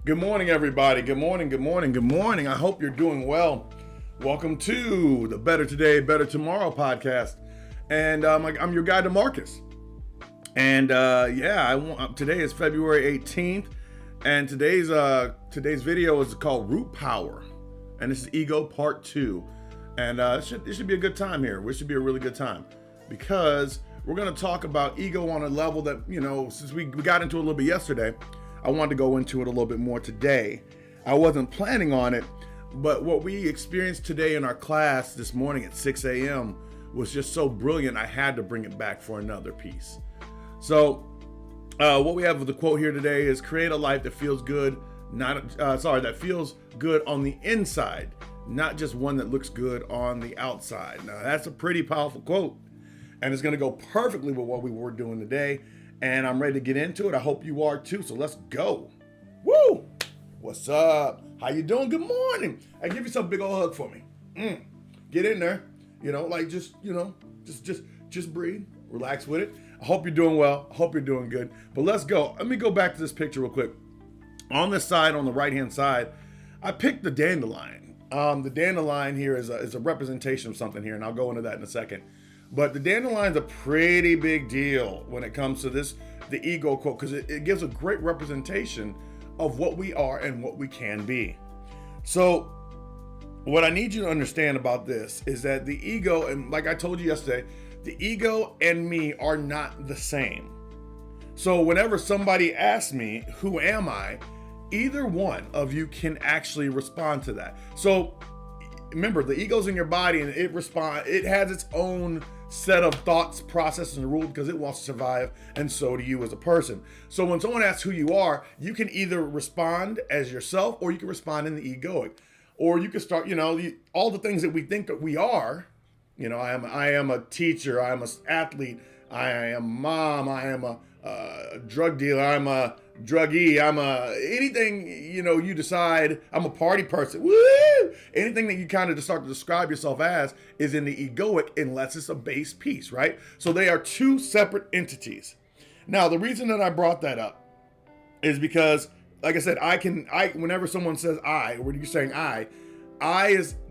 Good morning, everybody. Good morning, good morning, good morning. I hope you're doing well. Welcome to the Better Today, Better Tomorrow podcast. And I'm your guy, DeMarcus. And today is February 18th. And today's video is called Root Power. And this is Ego Part 2. And it should be a good time here. It should be a really good time. Because we're going to talk about ego on a level that, since we got into it a little bit yesterday, I wanted to go into it a little bit more today. I wasn't planning on it, but what we experienced today in our class this morning at 6 a.m. was just so brilliant, I had to bring it back for another piece. So what we have with the quote here today is create a life that feels good, that feels good on the inside, not just one that looks good on the outside. Now that's a pretty powerful quote, and it's going to go perfectly with what we were doing today. And I'm ready to get into it. I hope you are too. So let's go. Woo! What's up? How you doing? Good morning. Hey, give yourself a big old hug for me. Get in there. Just breathe. Relax with it. I hope you're doing well. I hope you're doing good. But let's go. Let me go back to this picture real quick. On this side, on the right-hand side, I picked the dandelion. The dandelion here is a representation of something here, and I'll go into that in a second. But the dandelion's a pretty big deal when it comes to the ego quote, because it gives a great representation of what we are and what we can be. So what I need you to understand about this is that the ego, and like I told you yesterday, the ego and me are not the same. So whenever somebody asks me, who am I? Either one of you can actually respond to that. So remember, the ego's in your body and it has its own set of thoughts, processes, and rules because it wants to survive, and so do you as a person. So when someone asks who you are, you can either respond as yourself or you can respond in the egoic. Or you can start, all the things that we think that we are, I am a teacher, I am an athlete, I am mom, I am a drug dealer, I'm a druggie, I'm anything, you decide, I'm a party person, woo! Anything that you kind of just start to describe yourself as is in the egoic unless it's a base piece, right? So they are two separate entities. Now, the reason that I brought that up is because, like I said, whenever someone says I, or you're saying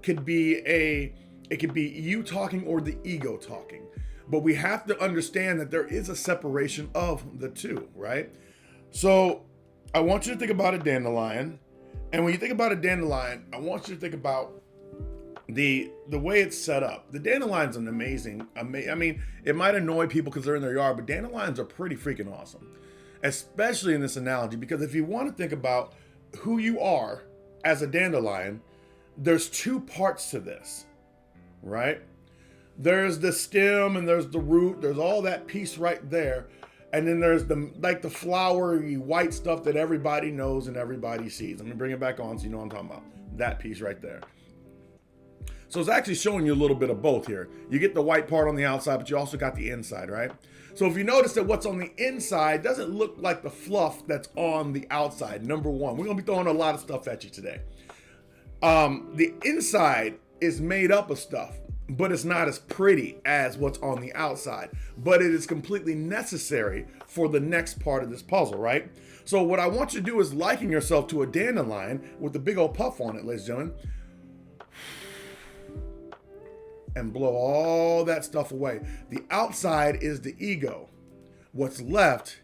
could be you talking or the ego talking. But we have to understand that there is a separation of the two, right? So I want you to think about a dandelion. And when you think about a dandelion, I want you to think about the way it's set up. The dandelion's an amazing, I mean, it might annoy people because they're in their yard, but dandelions are pretty freaking awesome. Especially in this analogy, because if you want to think about who you are as a dandelion, there's two parts to this, right? There's the stem and there's the root. There's all that piece right there. And then there's the flowery white stuff that everybody knows and everybody sees. Let me bring it back on so you know what I'm talking about. That piece right there. So it's actually showing you a little bit of both here. You get the white part on the outside, but you also got the inside, right? So if you notice that what's on the inside doesn't look like the fluff that's on the outside, number one. We're going to be throwing a lot of stuff at you today. The inside is made up of stuff, but it's not as pretty as what's on the outside. But it is completely necessary for the next part of this puzzle, right? So what I want you to do is liken yourself to a dandelion with the big old puff on it, ladies and gentlemen. And blow all that stuff away. The outside is the ego. What's left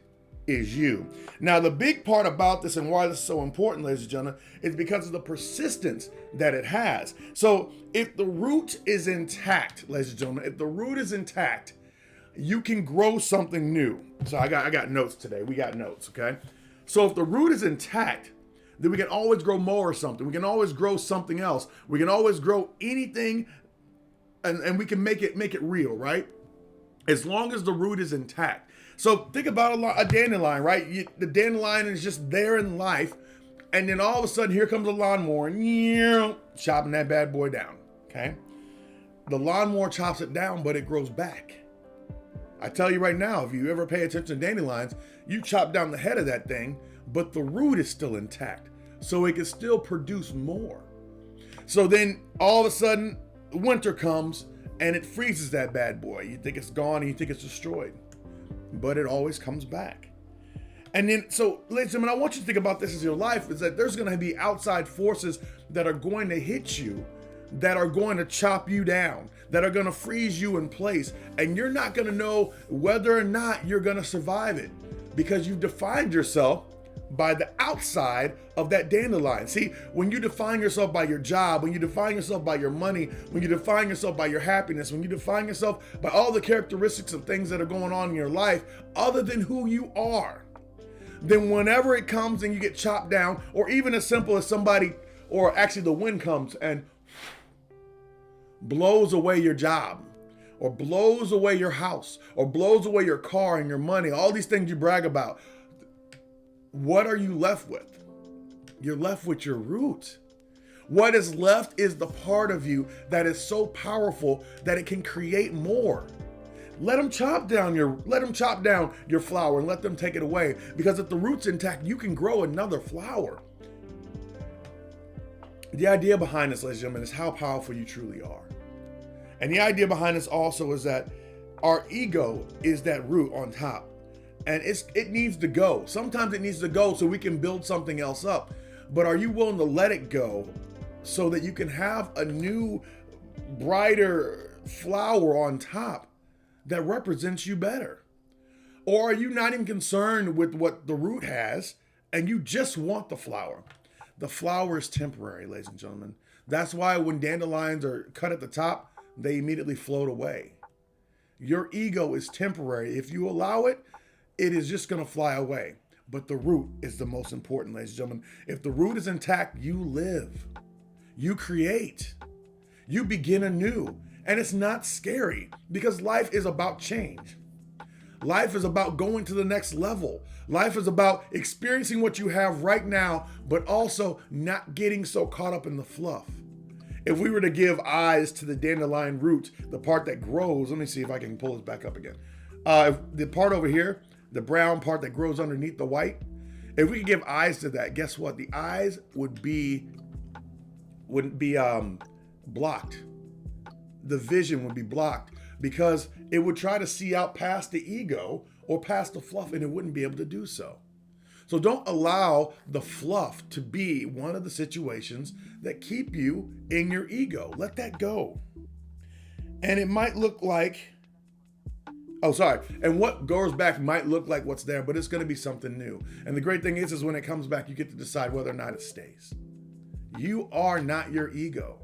is you. Now, the big part about this and why this is so important, ladies and gentlemen, is because of the persistence that it has. So if the root is intact, ladies and gentlemen, if the root is intact, you can grow something new. So I got notes today. We got notes, okay? So if the root is intact, then we can always grow more or something. We can always grow something else. We can always grow anything, and we can make it real, right? As long as the root is intact. So think about a dandelion, right? The dandelion is just there in life, and then all of a sudden here comes a lawnmower, and chopping that bad boy down, okay? The lawnmower chops it down, but it grows back. I tell you right now, if you ever pay attention to dandelions, you chop down the head of that thing, but the root is still intact, so it can still produce more. So then all of a sudden, winter comes, and it freezes that bad boy. You think it's gone, and you think it's destroyed. But it always comes back. And then, so ladies and gentlemen, I want you to think about this as your life, is that there's going to be outside forces that are going to hit you, that are going to chop you down, that are going to freeze you in place. And you're not going to know whether or not you're going to survive it, because you've defined yourself by the outside of that dandelion. See, when you define yourself by your job, when you define yourself by your money, when you define yourself by your happiness, when you define yourself by all the characteristics of things that are going on in your life other than who you are, then whenever it comes and you get chopped down, or even as simple as somebody, or actually the wind comes and blows away your job, or blows away your house, or blows away your car and your money, all these things you brag about, what are you left with? You're left with your root. What is left is the part of you that is so powerful that it can create more. Let them chop down your flower and let them take it away, because if the root's intact, you can grow another flower. The idea behind this, ladies and gentlemen, is how powerful you truly are. And the idea behind this also is that our ego is that root on top. And it needs to go. Sometimes it needs to go so we can build something else up. But are you willing to let it go so that you can have a new, brighter flower on top that represents you better? Or are you not even concerned with what the root has and you just want the flower? The flower is temporary, ladies and gentlemen. That's why when dandelions are cut at the top, they immediately float away. Your ego is temporary. If you allow it, it is just going to fly away. But the root is the most important, ladies and gentlemen. If the root is intact, you live, you create, you begin anew. And it's not scary, because life is about change. Life is about going to the next level. Life is about experiencing what you have right now, but also not getting so caught up in the fluff. If we were to give eyes to the dandelion root, the part that grows, let me see if I can pull this back up again. The part over here, the brown part that grows underneath the white, if we could give eyes to that, guess what? The eyes wouldn't be blocked. The vision would be blocked, because it would try to see out past the ego or past the fluff, and it wouldn't be able to do so. So don't allow the fluff to be one of the situations that keep you in your ego. Let that go. And it might look like, and what goes back might look like what's there, but it's going to be something new. And the great thing is when it comes back, you get to decide whether or not it stays. You are not your ego.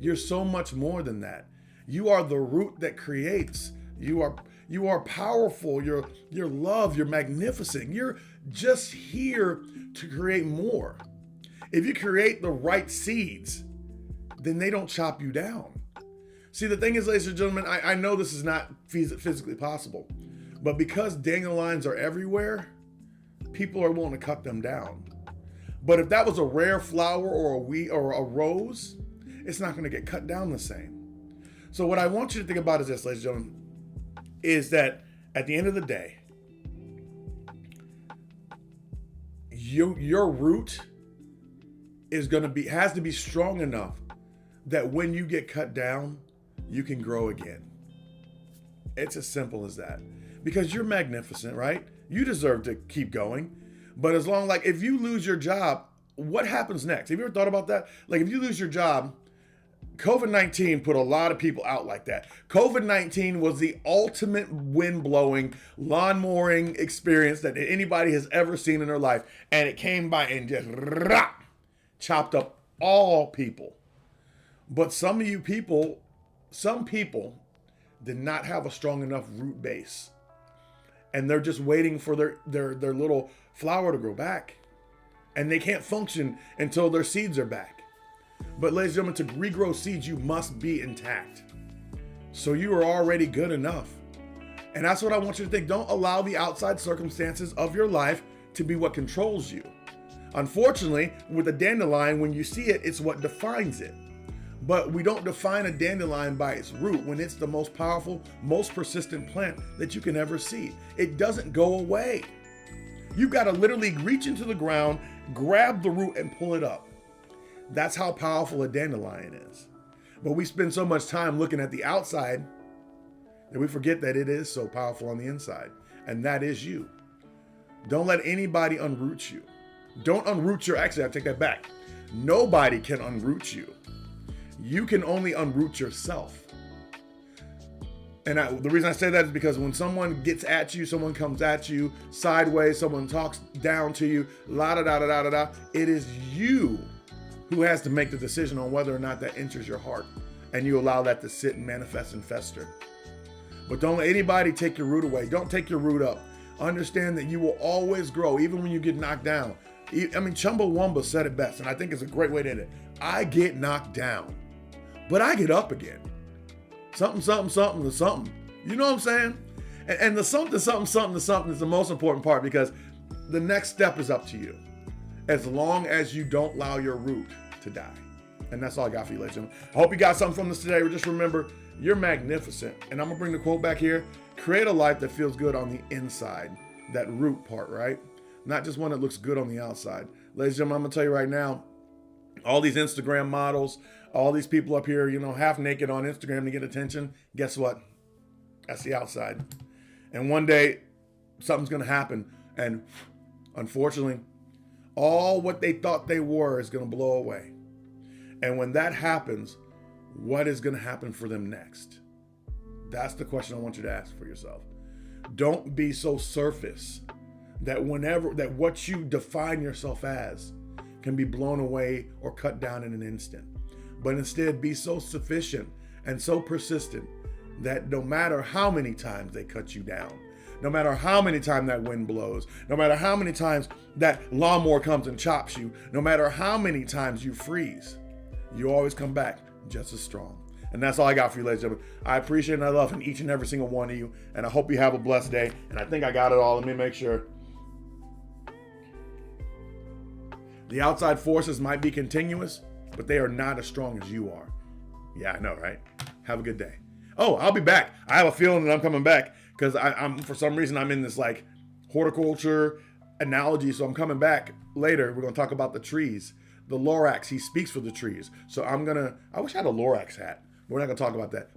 You're so much more than that. You are the root that creates. You are powerful. You're loved. You're magnificent. You're just here to create more. If you create the right seeds, then they don't chop you down. See, the thing is, ladies and gentlemen, I know this is not physically possible, but because dandelions are everywhere, people are willing to cut them down. But if that was a rare flower or a wheat or a rose, it's not going to get cut down the same. So what I want you to think about is this, ladies and gentlemen, is that at the end of the day, your root has to be strong enough that when you get cut down, you can grow again. It's as simple as that. Because you're magnificent, right? You deserve to keep going. But if you lose your job, what happens next? Have you ever thought about that? Like, if you lose your job, COVID-19 put a lot of people out like that. COVID-19 was the ultimate wind-blowing, lawn-mowing experience that anybody has ever seen in their life. And it came by and just chopped up all people. But some people did not have a strong enough root base. And they're just waiting for their little flower to grow back. And they can't function until their seeds are back. But ladies and gentlemen, to regrow seeds, you must be intact. So you are already good enough. And that's what I want you to think. Don't allow the outside circumstances of your life to be what controls you. Unfortunately, with a dandelion, when you see it, it's what defines it. But we don't define a dandelion by its root when it's the most powerful, most persistent plant that you can ever see. It doesn't go away. You've got to literally reach into the ground, grab the root, and pull it up. That's how powerful a dandelion is. But we spend so much time looking at the outside that we forget that it is so powerful on the inside. And that is you. Don't let anybody unroot you. Don't unroot actually, I take that back. Nobody can unroot you. You can only unroot yourself. And the reason I say that is because when someone gets at you, someone comes at you sideways, someone talks down to you, it is you who has to make the decision on whether or not that enters your heart. And you allow that to sit and manifest and fester. But don't let anybody take your root away. Don't take your root up. Understand that you will always grow, even when you get knocked down. I mean, Chumbawamba said it best, and I think it's a great way to end it. I get knocked down, but I get up again. Something to something. You know what I'm saying? And the something to something is the most important part, because the next step is up to you, as long as you don't allow your root to die. And that's all I got for you, ladies and gentlemen. I hope you got something from this today. Just remember, you're magnificent. And I'm going to bring the quote back here. Create a life that feels good on the inside. That root part, right? Not just one that looks good on the outside. Ladies and gentlemen, I'm going to tell you right now, all these Instagram models, all these people up here, half naked on Instagram to get attention. Guess what? That's the outside. And one day, something's going to happen. And unfortunately, all what they thought they were is going to blow away. And when that happens, what is going to happen for them next? That's the question I want you to ask for yourself. Don't be so surface that what you define yourself as can be blown away or cut down in an instant. But instead, be so sufficient and so persistent that no matter how many times they cut you down, no matter how many times that wind blows, no matter how many times that lawnmower comes and chops you, no matter how many times you freeze, you always come back just as strong. And that's all I got for you, ladies and gentlemen. I appreciate and I love each and every single one of you. And I hope you have a blessed day. And I think I got it all. Let me make sure. The outside forces might be continuous, but they are not as strong as you are. Yeah, I know, right? Have a good day. Oh, I'll be back. I have a feeling that I'm coming back because I'm for some reason I'm in this like horticulture analogy. So I'm coming back later. We're going to talk about the trees. The Lorax, he speaks for the trees. So I wish I had a Lorax hat. We're not going to talk about that.